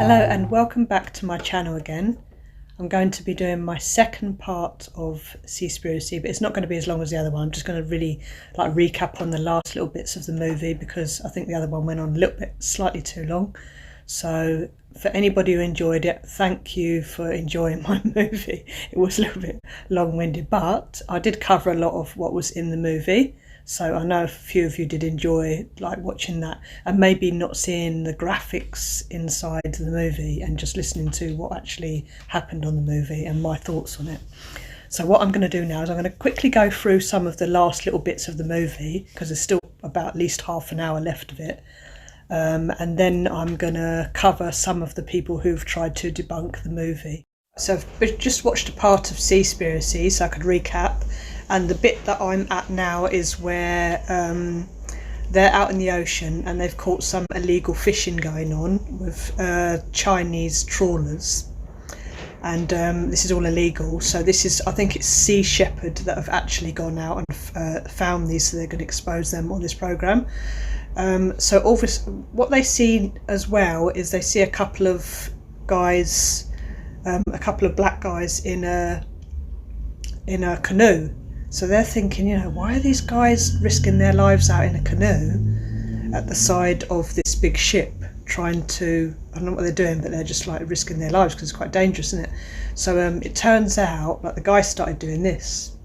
Hello and welcome back to my channel again. I'm going to be doing my second part of Seaspiracy, but it's not going to be as long as the other one. I'm just going to really recap on the last little bits of the movie because I think the other one went on a little bit slightly too long. So for anybody who enjoyed it, thank you for enjoying my movie. It was a little bit long-winded, but I did cover a lot of what was in the movie. So I know a few of you did enjoy watching that and maybe not seeing the graphics inside the movie and just listening to what actually happened on the movie and my thoughts on it. So what I'm going to do now is I'm going to quickly go through some of the last little bits of the movie because there's still about at least half an hour left of it. And then I'm going to cover some of the people who've tried to debunk the movie. So I've just watched a part of Seaspiracy so I could recap. And the bit that I'm at now is where they're out in the ocean and they've caught some illegal fishing going on with Chinese trawlers. And this is all illegal. So this is, I think it's Sea Shepherd that have actually gone out and found these, so they're going to expose them on this programme. So obviously, what they see as well is they see a couple of guys, a couple of black guys in a canoe. So they're thinking, why are these guys risking their lives out in a canoe at the side of this big ship trying to, I don't know what they're doing, but they're just risking their lives because it's quite dangerous, isn't it? So it turns out the guy started doing this,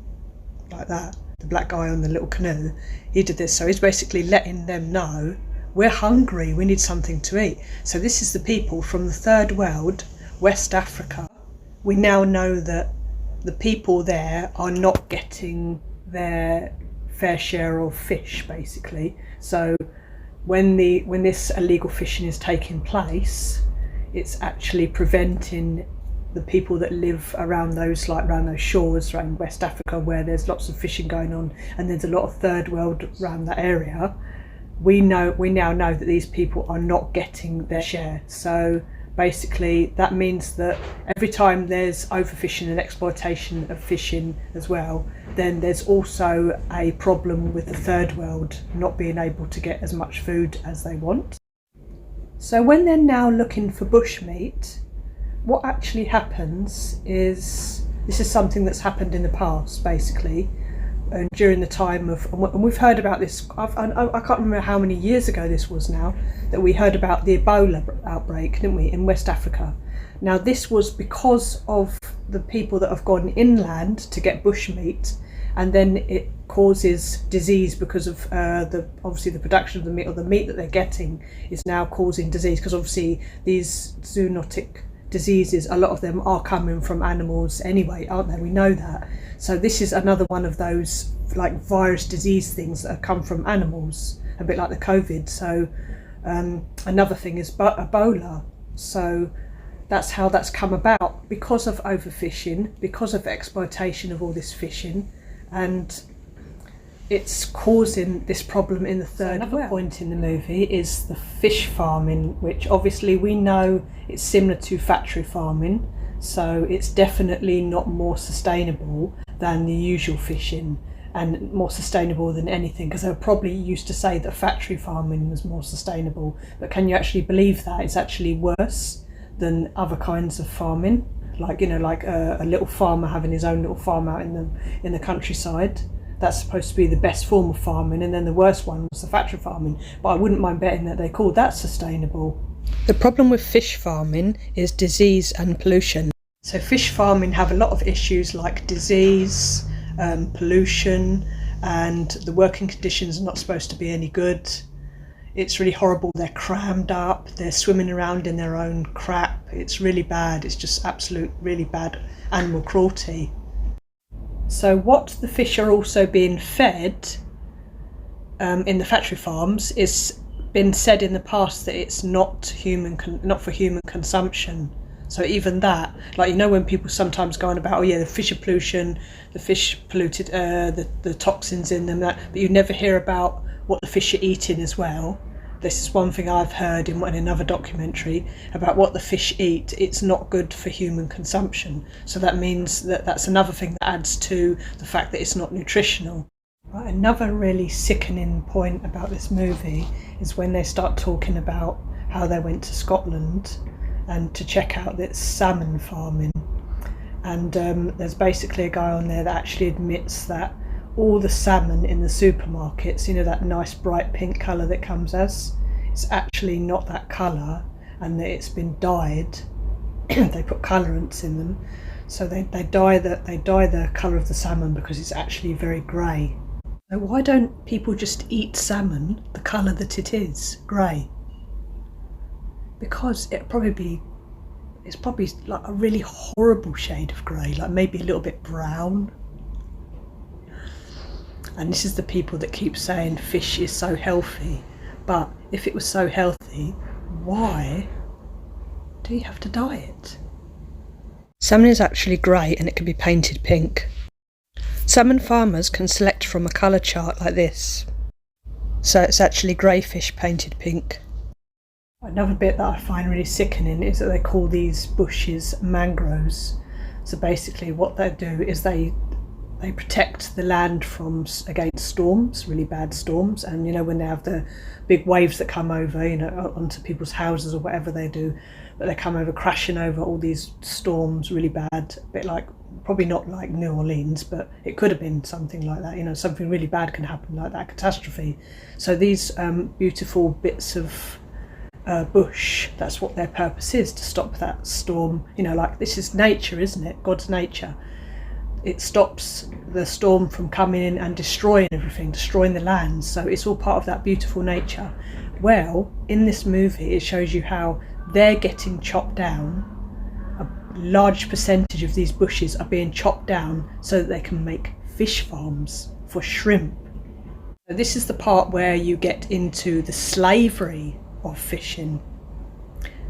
like that. The black guy on the little canoe, he did this. So he's basically letting them know, we're hungry, we need something to eat. So this is the people from the third world, West Africa. We now know that the people there are not getting their fair share of fish, basically. So when this illegal fishing is taking place, it's actually preventing the people that live around those shores around West Africa where there's lots of fishing going on and there's a lot of third world around that area. We now know that these people are not getting their share. So basically that means that every time there's overfishing and exploitation of fishing as well, then there's also a problem with the third world not being able to get as much food as they want. So when they're now looking for bushmeat, what actually happens is, this is something that's happened in the past basically, and during the time of, and we've heard about this, I can't remember how many years ago this was now, that we heard about the Ebola outbreak, didn't we, in West Africa. Now this was because of the people that have gone inland to get bushmeat, and then it causes disease because of obviously the production of the meat, or the meat that they're getting is now causing disease, because obviously these zoonotic diseases, a lot of them are coming from animals anyway, aren't they? We know that. So this is another one of those virus disease things that have come from animals, a bit like the COVID. So another thing is Ebola. So that's how that's come about, because of overfishing, because of exploitation of all this fishing, and it's causing this problem in the third world. Another point in the movie is the fish farming, which obviously we know it's similar to factory farming, so it's definitely not more sustainable than the usual fishing, and more sustainable than anything, because they were probably used to say that factory farming was more sustainable, but can you actually believe that it's actually worse than other kinds of farming, a little farmer having his own little farm out in the countryside? That's supposed to be the best form of farming, and then the worst one was the factory farming, but I wouldn't mind betting that they call that sustainable. The problem with fish farming is disease and pollution. So fish farming have a lot of issues like disease, pollution, and the working conditions are not supposed to be any good. It's really horrible. They're crammed up, they're swimming around in their own crap. It's really bad. It's just absolute really bad animal cruelty. So what the fish are also being fed in the factory farms is been said in the past that it's not for human consumption. So even that, when people sometimes go on about, the fish are pollution, the fish polluted, the toxins in them, but you never hear about what the fish are eating as well. This is one thing I've heard in another documentary about what the fish eat. It's not good for human consumption. So that means that's another thing that adds to the fact that it's not nutritional. Right, another really sickening point about this movie is when they start talking about how they went to Scotland and to check out this salmon farming. And there's basically a guy on there that actually admits that all the salmon in the supermarkets, you know, that nice bright pink colour that comes as, it's actually not that colour, and that it's been dyed. They put colourants in them, so they dye the colour of the salmon because it's actually very grey. So why don't people just eat salmon the colour that it is, grey? Because it's probably like a really horrible shade of grey, like maybe a little bit brown. And this is the people that keep saying fish is so healthy. But if it was so healthy, why do you have to dye it? Salmon is actually grey and it can be painted pink. Salmon farmers can select from a colour chart like this. So it's actually grey fish painted pink. Another bit that I find really sickening is that they call these bushes mangroves. So basically what they do is they protect the land against storms, really bad storms. And you know, when they have the big waves that come over, you know, onto people's houses or whatever they do, but they come over crashing over all these storms, really bad, a bit like, probably not like New Orleans, but it could have been something like that. You know, something really bad can happen like that, catastrophe. So these beautiful bits of bush, that's what their purpose is, to stop that storm. You know, like, this is nature, isn't it? God's nature. It stops the storm from coming in and destroying everything, destroying the land. So it's all part of that beautiful nature. Well, in this movie it shows you how they're getting chopped down. A large percentage of these bushes are being chopped down so that they can make fish farms for shrimp. So this is the part where you get into the slavery of fishing.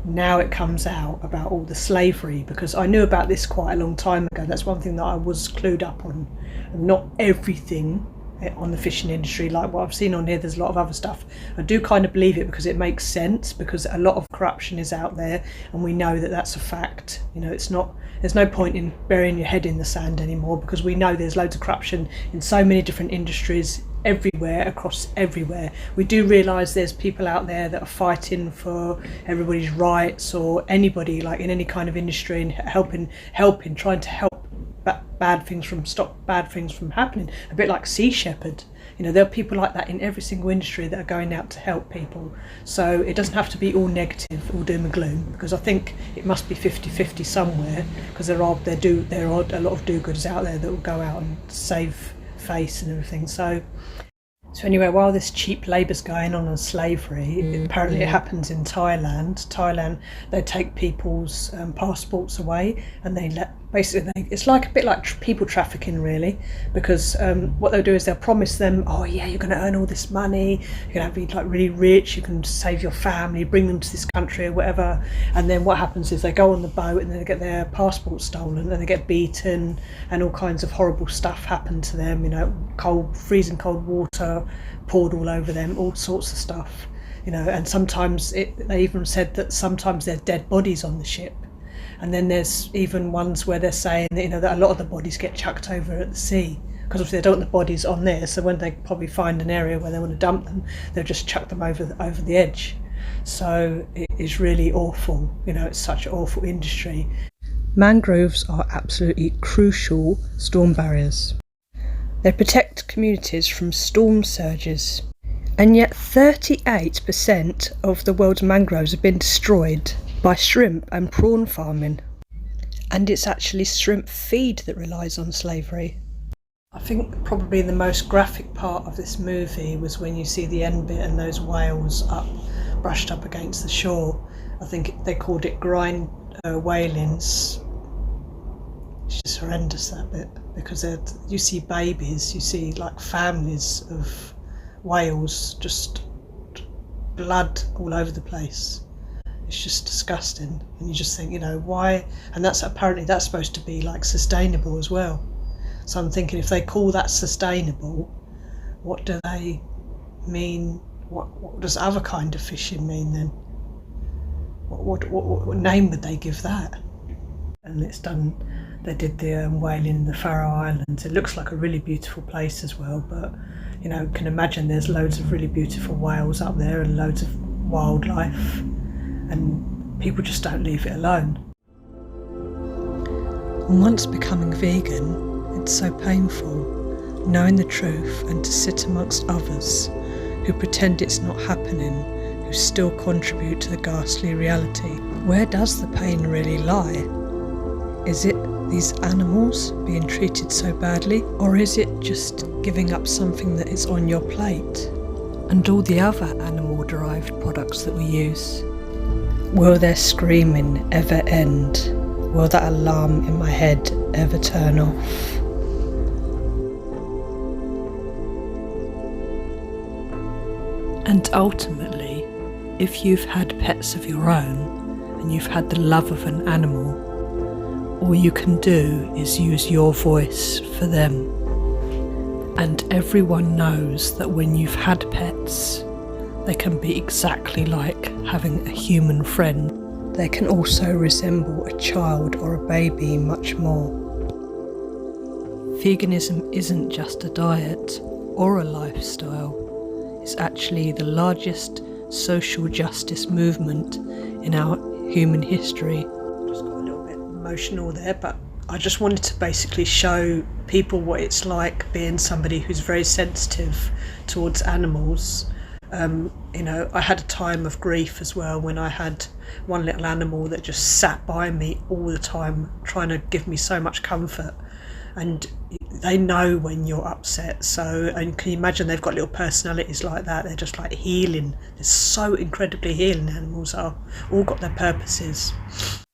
Now it comes out about all the slavery, because I knew about this quite a long time ago. That's one thing that I was clued up on. Not everything on the fishing industry, like what I've seen on here, there's a lot of other stuff. I do kind of believe it because it makes sense, because a lot of corruption is out there and we know that that's a fact. You know, there's no point in burying your head in the sand anymore, because we know there's loads of corruption in so many different industries, everywhere, across everywhere. We do realise there's people out there that are fighting for everybody's rights, or anybody, like in any kind of industry, and helping, trying to help stop bad things from happening. A bit like Sea Shepherd. You know, there are people like that in every single industry that are going out to help people. So it doesn't have to be all negative, all doom and gloom, because I think it must be 50-50 somewhere, because there are a lot of do-gooders out there that will go out and save face and everything. So anyway, while this cheap labour's going on slavery, apparently it happens in Thailand, they take people's passports away, and it's like a bit like people trafficking, really, because what they'll do is they'll promise them, oh yeah, you're going to earn all this money, you're going to be like really rich, you can save your family, bring them to this country or whatever. And then what happens is they go on the boat and they get their passports stolen, and they get beaten, and all kinds of horrible stuff happen to them. You know, freezing cold water poured all over them, all sorts of stuff. You know, and sometimes they even said that sometimes there's dead bodies on the ship. And then there's even ones where they're saying that, you know, that a lot of the bodies get chucked over at the sea, because obviously they don't want the bodies on there. So when they probably find an area where they want to dump them, they'll just chuck them over the edge. So it is really awful. You know, it's such an awful industry. Mangroves are absolutely crucial storm barriers. They protect communities from storm surges. And yet 38% of the world's mangroves have been destroyed by shrimp and prawn farming. And it's actually shrimp feed that relies on slavery. I think probably the most graphic part of this movie was when you see the end bit and those whales brushed up against the shore. I think they called it grind whaling. It's just horrendous, that bit, because you see babies, you see like families of whales, just blood all over the place. It's just disgusting, and you just think, you know, why? And that's supposed to be like sustainable as well. So I'm thinking, if they call that sustainable, what do they mean? What does other kind of fishing mean then? What name would they give that? And it's done. They did the whaling in the Faroe Islands. It looks like a really beautiful place as well, but you know, can imagine there's loads of really beautiful whales up there and loads of wildlife. And people just don't leave it alone. And once becoming vegan, it's so painful, knowing the truth and to sit amongst others who pretend it's not happening, who still contribute to the ghastly reality. Where does the pain really lie? Is it these animals being treated so badly? Or is it just giving up something that is on your plate? And all the other animal-derived products that we use? Will their screaming ever end? Will that alarm in my head ever turn off? And ultimately, if you've had pets of your own and you've had the love of an animal, all you can do is use your voice for them. And everyone knows that when you've had pets, they can be exactly like having a human friend. They can also resemble a child or a baby much more. Veganism isn't just a diet or a lifestyle. It's actually the largest social justice movement in our human history. Just got a little bit emotional there, but I just wanted to basically show people what it's like being somebody who's very sensitive towards animals. I had a time of grief as well when I had one little animal that just sat by me all the time, trying to give me so much comfort. And they know when you're upset, and can you imagine, they've got little personalities like that. They're just like healing. They're so incredibly healing. Animals are all got their purposes.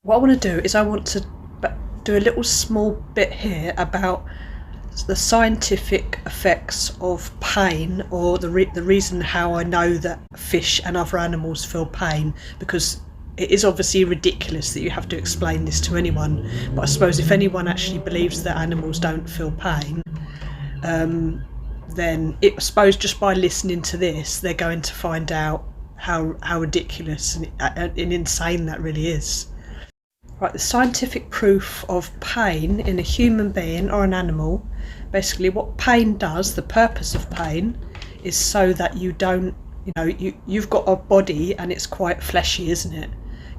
What I want to do is I want to do a little small bit here about the scientific effects of pain, or the reason how I know that fish and other animals feel pain, because it is obviously ridiculous that you have to explain this to anyone, but I suppose if anyone actually believes that animals don't feel pain, then I suppose just by listening to this they're going to find out how ridiculous and insane that really is. Right, the scientific proof of pain in a human being or an animal. Basically what pain does, the purpose of pain, is so that you don't, you've got a body and it's quite fleshy, isn't it?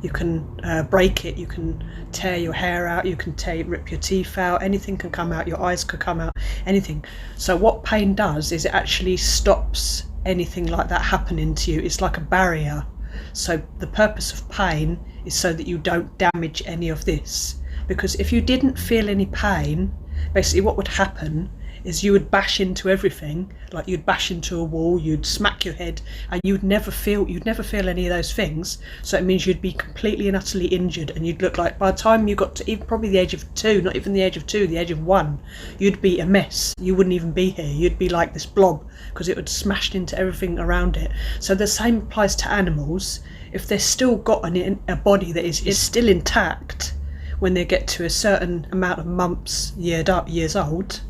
You can break it, you can tear your hair out, you can rip your teeth out, anything can come out, your eyes could come out, anything. So what pain does is it actually stops anything like that happening to you. It's like a barrier. So the purpose of pain is so that you don't damage any of this. Because if you didn't feel any pain, basically what would happen is you would bash into everything, like you'd bash into a wall, you'd smack your head, and you'd never feel any of those things. So it means you'd be completely and utterly injured, and you'd look like, by the time you got to even probably the age of 2, not even the age of 2, the age of 1, you'd be a mess. You wouldn't even be here. You'd be like this blob, because it would smashed into everything around it. So the same applies to animals. If they've still got a body that is still intact when they get to a certain amount of months, years old,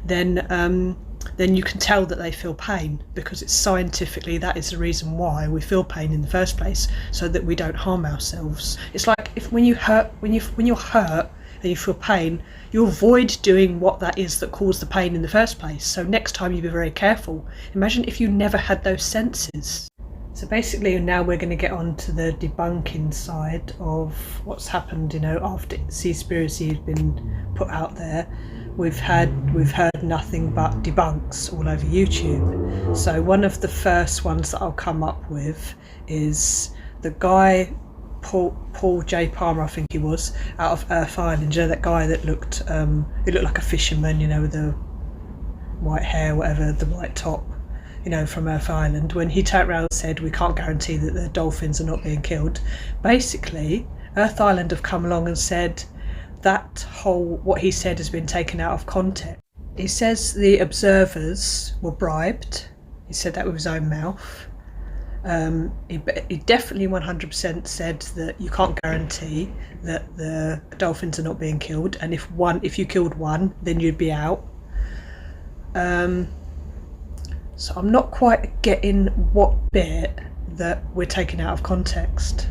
then you can tell that they feel pain, because it's scientifically that is the reason why we feel pain in the first place, so that we don't harm ourselves. It's like when you're hurt and you feel pain, you avoid doing what that is that caused the pain in the first place. So next time you be very careful. Imagine if you never had those senses. So basically now we're going to get on to the debunking side of what's happened, after Seaspiracy has been put out there. We've heard nothing but debunks all over YouTube. So one of the first ones that I'll come up with is the guy, Paul J. Palmer, I think he was, out of Earth Island. That guy that looked like a fisherman, with the white hair, whatever, the white top, from Earth Island. When he turned around and said, we can't guarantee that the dolphins are not being killed. Basically, Earth Island have come along and said, what he said has been taken out of context. He says the observers were bribed. He said that with his own mouth. He definitely 100% said that you can't guarantee that the dolphins are not being killed, and if you killed one, then you'd be out. So I'm not quite getting what bit that we're taking out of context.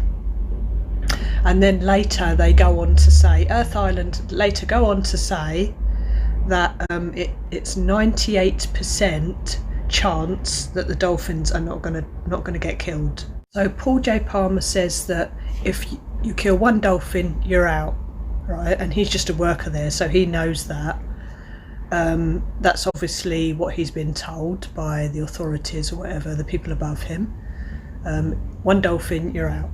And then later they go on to say, Earth Island later go on to say that it's 98% chance that the dolphins are not gonna get killed. So Paul J. Palmer says that if you kill one dolphin, you're out, right? And he's just a worker there, so he knows that. That's obviously what he's been told by the authorities or whatever, the people above him. One dolphin, you're out.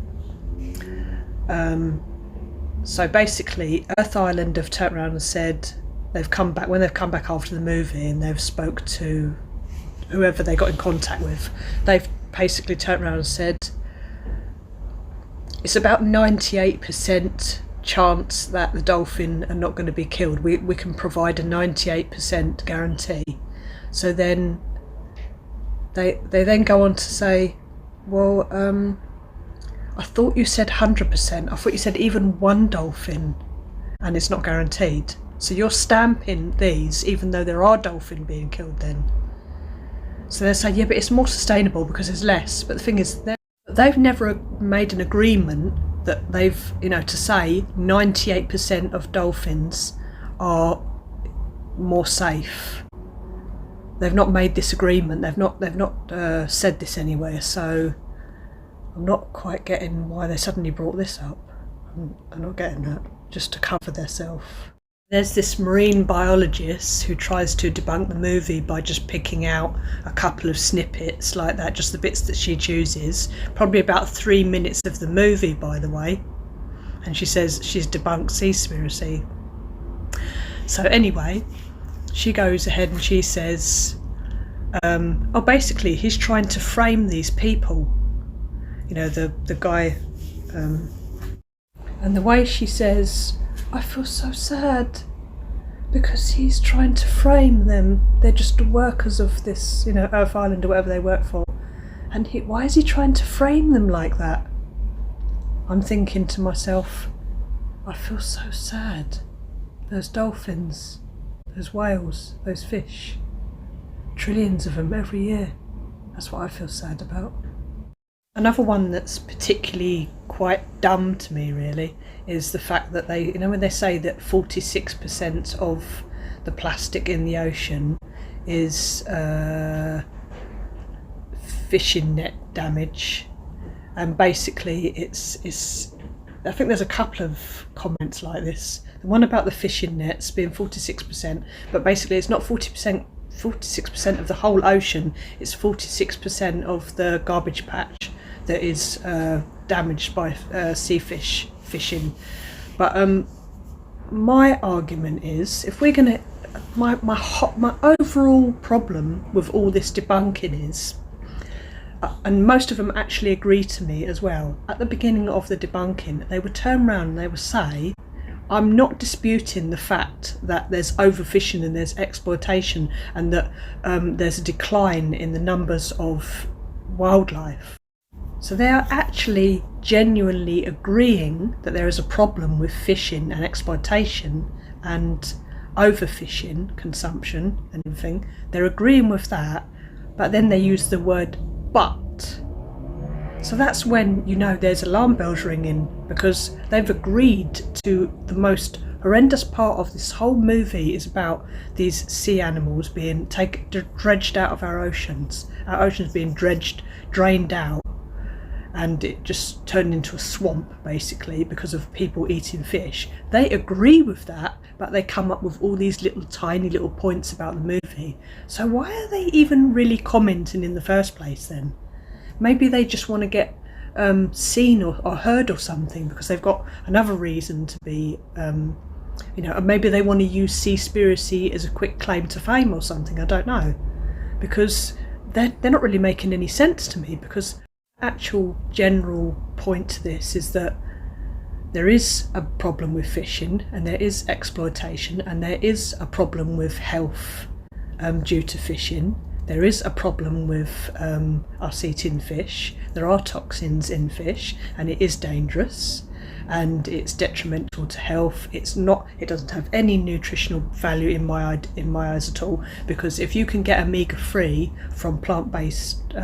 So basically, Earth Island have turned around and said they've come back, when they've come back after the movie and they've spoke to whoever they got in contact with, they've basically turned around and said it's about 98% chance that the dolphin are not going to be killed. We can provide a 98% guarantee. So then they then go on to say, well, I thought you said 100%. I thought you said even one dolphin, and it's not guaranteed. So you're stamping these even though there are dolphin being killed then. So they say, yeah, but it's more sustainable because there's less. But the thing is, they've never made an agreement that they've, to say 98% of dolphins are more safe. They've not made this agreement. They've not said this anywhere. So I'm not quite getting why they suddenly brought this up. I'm not getting that. Just to cover themselves. There's this marine biologist who tries to debunk the movie by just picking out a couple of snippets like that, just the bits that she chooses. Probably about 3 minutes of the movie, by the way. And she says she's debunked Seaspiracy. So anyway, she goes ahead and she says, basically he's trying to frame these people. The guy. And the way she says, I feel so sad because he's trying to frame them. They're just workers of this, Earth Island or whatever they work for. And why is he trying to frame them like that? I'm thinking to myself, I feel so sad. Those dolphins, those whales, those fish, trillions of them every year. That's what I feel sad about. Another one that's particularly quite dumb to me, really, is the fact that they, when they say that 46% of the plastic in the ocean is fishing net damage, and basically it's I think there's a couple of comments like this. The one about the fishing nets being 46%, but basically it's not 46% of the whole ocean, it's 46% of the garbage patch that is damaged by sea fish fishing. But my argument is, if we're gonna, my overall problem with all this debunking is, and most of them actually agree to me as well, at the beginning of the debunking they would turn around and they would say, I'm not disputing the fact that there's overfishing and there's exploitation and that there's a decline in the numbers of wildlife. So they are actually genuinely agreeing that there is a problem with fishing and exploitation and overfishing, consumption and everything. They're agreeing with that, but then they use the word but. So that's when there's alarm bells ringing, because they've agreed to the most horrendous part of this whole movie is about these sea animals being dredged out of our oceans being drained out, and it just turned into a swamp basically because of people eating fish. They agree with that, but they come up with all these tiny little points about the movie. So why are they even really commenting in the first place then? Maybe they just want to get seen or heard or something, because they've got another reason to be, and maybe they want to use Seaspiracy as a quick claim to fame or something. I don't know, because they're not really making any sense to me, because actual general point to this is that there is a problem with fishing and there is exploitation and there is a problem with health due to fishing. There is a problem with us eating fish. There are toxins in fish and it is dangerous. and it's detrimental to health. It doesn't have any nutritional value in my eyes at all, because if you can get omega-3 from plant-based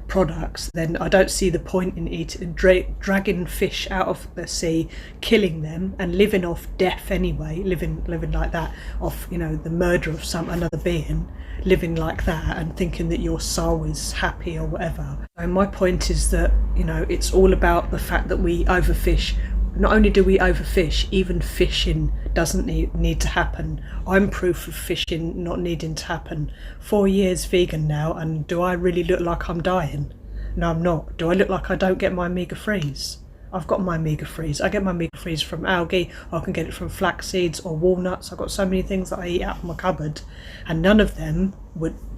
products, then I don't see the point in dragging fish out of the sea, killing them and living off death anyway, living like that off, you know, the murder of another being, living like that and thinking that your soul is happy or whatever. And my point is that, you know, it's all about the fact that we overfish. Not only do we overfish, even fishing doesn't need to happen. I'm proof of fishing not needing to happen. 4 years vegan now, and do I really look like I'm dying? No, I'm not. Do I look like I don't get my omega-3s? I've got my omega-3s. I get my omega-3s from algae, or I can get it from flax seeds or walnuts. I've got so many things that I eat out of my cupboard, and none of them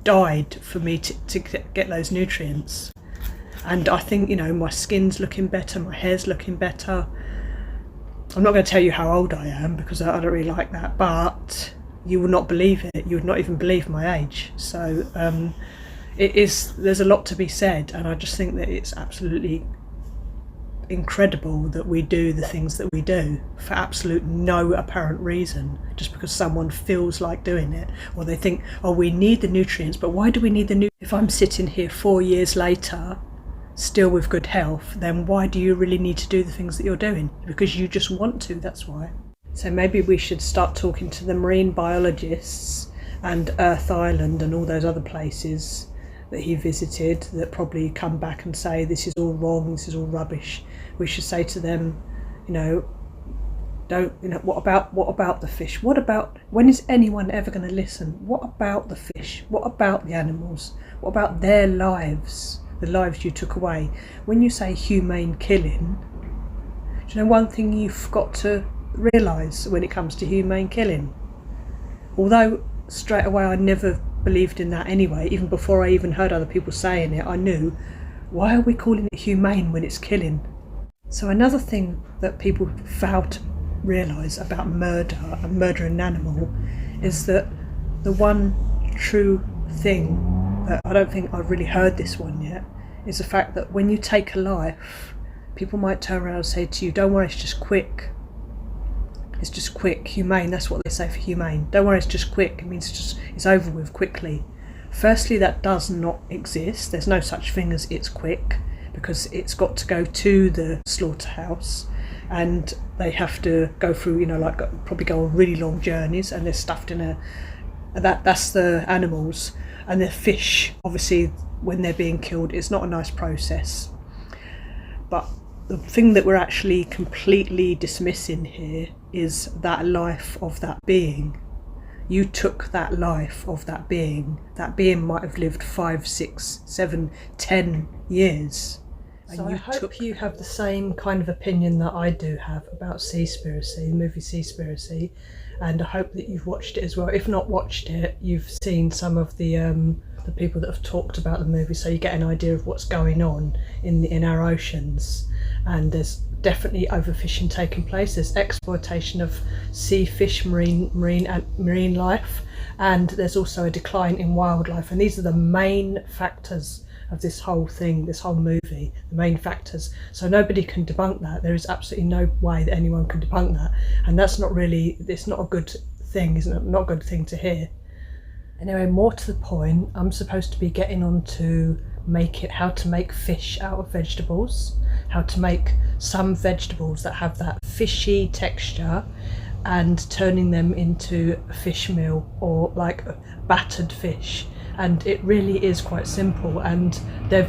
died for me to get those nutrients. And I think, you know, my skin's looking better, my hair's looking better. I'm not going to tell you how old I am, because I don't really like that, but you will not believe it. You would not even believe my age. So there's a lot to be said, and I just think that it's absolutely incredible that we do the things that we do for absolute no apparent reason, just because someone feels like doing it, or they think, oh, we need the nutrients. But why do we need the nutrients? If I'm sitting here 4 years later still with good health, then why do you really need to do the things that you're doing? Because you just want to, that's why. So maybe we should start talking to the marine biologists and Earth Island and all those other places that he visited that probably come back and say this is all wrong, this is all rubbish. We should say to them, you know, what about the fish? What about, when is anyone ever going to listen? What about the fish? What about the animals? What about their lives? The lives you took away. When you say humane killing, do you know one thing you've got to realise when it comes to humane killing? Although straight away I never believed in that anyway, even before I even heard other people saying it, I knew, why are we calling it humane when it's killing? So another thing that people fail to realise about murder and murdering an animal is that the one true thing, I don't think I've really heard this one yet, is the fact that when you take a life, people might turn around and say to you, don't worry, it's just quick. It's just quick, humane, that's what they say for humane. Don't worry, it's just quick, it means it's over with quickly. Firstly, that does not exist. There's no such thing as it's quick, because it's got to go to the slaughterhouse and they have to go through, you know, like probably go on really long journeys, and they're stuffed in that's the animals. And the fish, obviously, when they're being killed, it's not a nice process. But the thing that we're actually completely dismissing here is that life of that being. You took that life of that being. That being might have lived 5, 6, 7, 10 years. So I hope you have the same kind of opinion that I do have about Seaspiracy, the movie Seaspiracy, and I hope that you've watched it as well. If not watched it, you've seen some of the people that have talked about the movie, so you get an idea of what's going on in our oceans. And there's definitely overfishing taking place. There's exploitation of sea fish, marine life, and there's also a decline in wildlife. And these are the main factors of this whole thing, this whole movie, the main factors. So nobody can debunk that. There is absolutely no way that anyone can debunk that. And that's not really, it's not a good thing, isn't it? Not a good thing to hear. Anyway, more to the point, I'm supposed to be getting on to how to make fish out of vegetables, how to make some vegetables that have that fishy texture and turning them into a fish meal, or like battered fish. And it really is quite simple, and the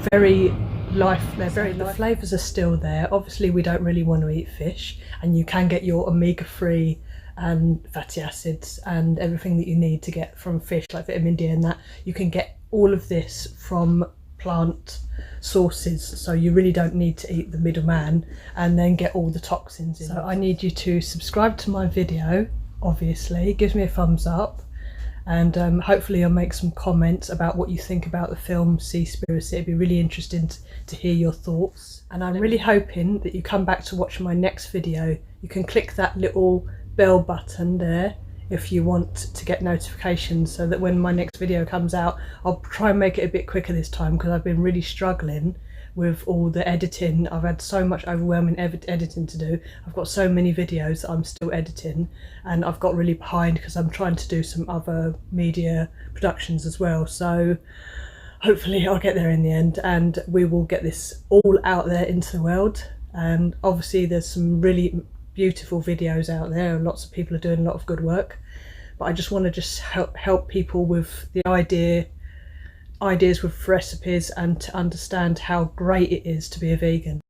flavours are still there. Obviously we don't really want to eat fish, and you can get your omega-3 and fatty acids and everything that you need to get from fish, like vitamin D and that. You can get all of this from plant sources, so you really don't need to eat the middleman and then get all the toxins in. So I need you to subscribe to my video, obviously, give me a thumbs up, and hopefully I'll make some comments about what you think about the film Seaspiracy. It'd be really interesting to hear your thoughts, and I'm really hoping that you come back to watch my next video. You can click that little bell button there if you want to get notifications, so that when my next video comes out, I'll try and make it a bit quicker this time, because I've been really struggling with all the editing. I've had so much overwhelming editing to do. I've got so many videos that I'm still editing, and I've got really behind because I'm trying to do some other media productions as well. So hopefully I'll get there in the end, and we will get this all out there into the world. And obviously there's some really beautiful videos out there, and lots of people are doing a lot of good work, but I just want to just help people with the ideas with recipes, and to understand how great it is to be a vegan.